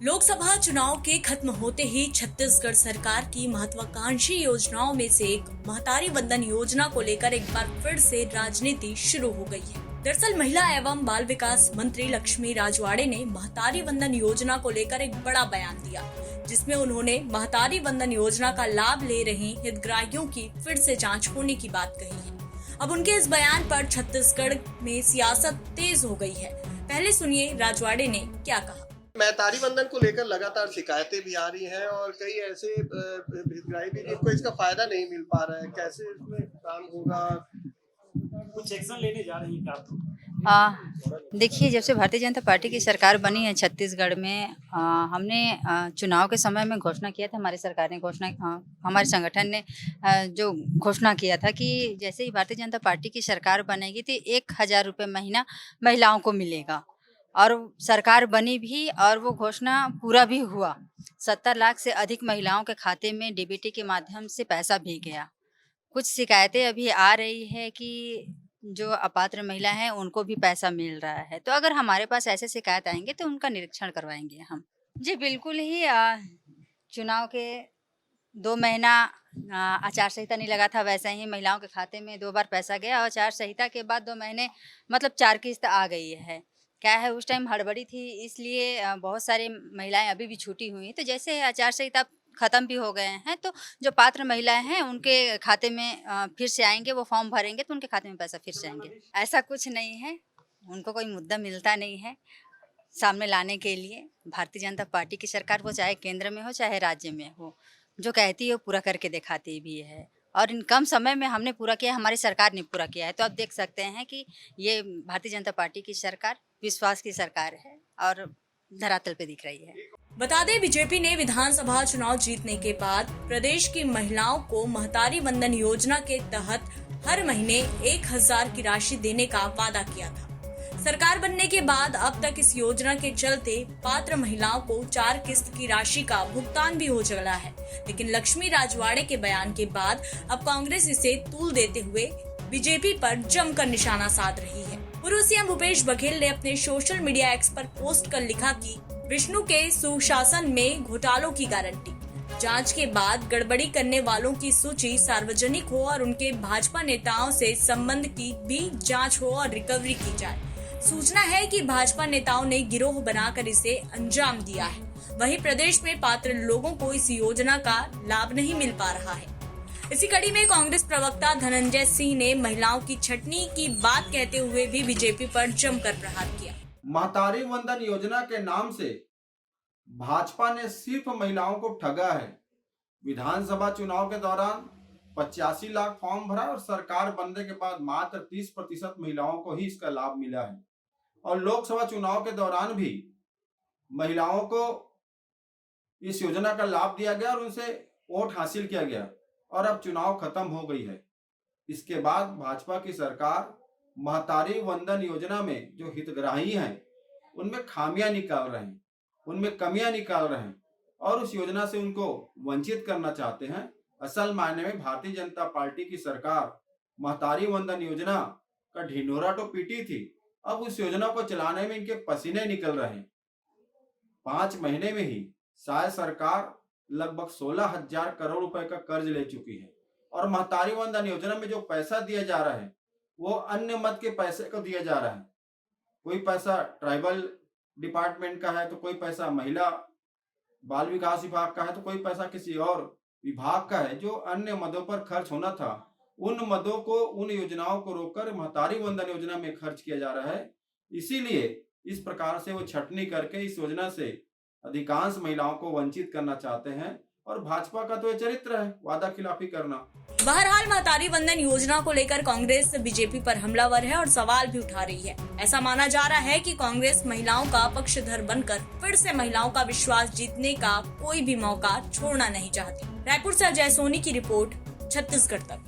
लोकसभा चुनाव के खत्म होते ही छत्तीसगढ़ सरकार की महत्वाकांक्षी योजनाओं में से एक महतारी वंदन योजना को लेकर एक बार फिर से राजनीति शुरू हो गई है। दरअसल महिला एवं बाल विकास मंत्री लक्ष्मी राजवाड़े ने महतारी वंदन योजना को लेकर एक बड़ा बयान दिया, जिसमें उन्होंने महतारी वंदन योजना का लाभ ले रहे हितग्राहियों की फिर से जाँच होने की बात कही है। अब उनके इस बयान पर छत्तीसगढ़ में सियासत तेज हो गई है। पहले सुनिए राजवाड़े ने क्या कहा। महतारी वंदन को लेकर लगातार शिकायतें भी आ रही हैं और कई ऐसे हितग्राही भी जिनको इसका फायदा नहीं मिल पा रहा है। कैसे इसमें काम होगा, कुछ एक्शन लेने जा रही है आप? देखिए, जब से भारतीय जनता पार्टी की सरकार बनी है छत्तीसगढ़ में, हमने चुनाव के समय में घोषणा किया था, हमारी सरकार ने हमारे संगठन ने जो घोषणा किया था कि जैसे ही भारतीय जनता पार्टी की सरकार बनेगी तो 1000 रुपये महीना महिलाओं को मिलेगा। और सरकार बनी भी और वो घोषणा पूरा भी हुआ। 70 लाख से अधिक महिलाओं के खाते में डीबीटी के माध्यम से पैसा भी गया। कुछ शिकायतें अभी आ रही है कि जो अपात्र महिला हैं उनको भी पैसा मिल रहा है। तो अगर हमारे पास ऐसे शिकायत आएंगे तो उनका निरीक्षण करवाएंगे हम। जी बिल्कुल ही, चुनाव के 2 महीना आचार संहिता नहीं लगा था, वैसे ही महिलाओं के खाते में 2 बार पैसा गया और आचार संहिता के बाद 2 महीने मतलब 4 किस्त आ गई है। क्या है, उस टाइम हड़बड़ी थी, इसलिए बहुत सारी महिलाएं अभी भी छूटी हुई। तो जैसे आचार संहिता खत्म भी हो गए हैं तो जो पात्र महिलाएं हैं उनके खाते में फिर से आएंगे, वो फॉर्म भरेंगे तो उनके खाते में पैसा फिर से आएंगे। ऐसा कुछ नहीं है, उनको कोई मुद्दा मिलता नहीं है सामने लाने के लिए। भारतीय जनता पार्टी की सरकार, वो चाहे केंद्र में हो चाहे राज्य में हो, जो कहती है वो पूरा करके दिखाती भी है। और इन कम समय में हमने पूरा किया, हमारी सरकार ने पूरा किया है। तो आप देख सकते हैं कि ये भारतीय जनता पार्टी की सरकार विश्वास की सरकार है और धरातल पे दिख रही है। बता दें, बीजेपी ने विधानसभा चुनाव जीतने के बाद प्रदेश की महिलाओं को महतारी वंदन योजना के तहत हर महीने 1000 की राशि देने का वादा किया था। सरकार बनने के बाद अब तक इस योजना के चलते पात्र महिलाओं को 4 किस्त की राशि का भुगतान भी हो चला है। लेकिन लक्ष्मी राजवाड़े के बयान के बाद अब कांग्रेस इसे तूल देते हुए बीजेपी पर जमकर निशाना साध रही है। पूर्व सीएम भूपेश बघेल ने अपने सोशल मीडिया एक्स पर पोस्ट कर लिखा कि विष्णु के सुशासन में घोटालों की गारंटी, जांच के बाद गड़बड़ी करने वालों की सूची सार्वजनिक हो और उनके भाजपा नेताओं से संबंध की भी जांच हो और रिकवरी की जाए। सूचना है कि भाजपा नेताओं ने गिरोह बनाकर इसे अंजाम दिया है। वहीं प्रदेश में पात्र लोगों को इस योजना का लाभ नहीं मिल पा रहा है। इसी कड़ी में कांग्रेस प्रवक्ता धनंजय सिंह ने महिलाओं की छटनी की बात कहते हुए भी बीजेपी पर जमकर प्रहार किया। महतारी वंदन योजना के नाम से भाजपा ने सिर्फ महिलाओं को ठगा है। विधानसभा चुनाव के दौरान 85 लाख फॉर्म भरा और सरकार बनने के बाद मात्र 30% महिलाओं को ही इसका लाभ मिला है। और लोकसभा चुनाव के दौरान भी महिलाओं को इस योजना का लाभ दिया गया और उनसे वोट हासिल किया गया और अब चुनाव खत्म हो गई है। इसके बाद भाजपा की सरकार महतारी वंदन योजना में जो हितग्राही हैं उनमें खामियां निकाल रहे हैं, उनमें कमियां निकाल रहे हैं और उस योजना से उनको वंचित करना चाहते हैं। असल मायने में भारतीय जनता पार्टी की सरकार महतारी वंदन योजना का ढिंढोरा तो पीटी थी, अब उस योजना को चलाने में इनके पसीने निकल रहे हैं। 5 महीने में ही शायद सरकार लगभग 16,000 करोड़ रुपए का कर्ज ले चुकी है और महतारी वंदन योजना में जो पैसा दिया जा रहा है वो अन्य मत के पैसे को दिया जा रहा है। कोई पैसा ट्राइबल डिपार्टमेंट का है तो कोई पैसा महिला बाल विकास विभाग का है तो कोई पैसा किसी और विभाग का है। जो अन्य मदों पर खर्च होना था उन मदों को, उन योजनाओं को रोककर महतारी वंदन योजना में खर्च किया जा रहा है। इसीलिए इस प्रकार से वो छटनी करके इस योजना से अधिकांश महिलाओं को वंचित करना चाहते हैं और भाजपा का तो ये चरित्र है वादा खिलाफी करना। बहरहाल महतारी वंदन योजना को लेकर कांग्रेस बीजेपी पर हमलावर है और सवाल भी उठा रही है। ऐसा माना जा रहा है कि कांग्रेस महिलाओं का पक्षधर बनकर फिर से महिलाओं का विश्वास जीतने का कोई भी मौका छोड़ना नहीं चाहती। रायपुर से अजय सोनी की रिपोर्ट, छत्तीसगढ़ तक।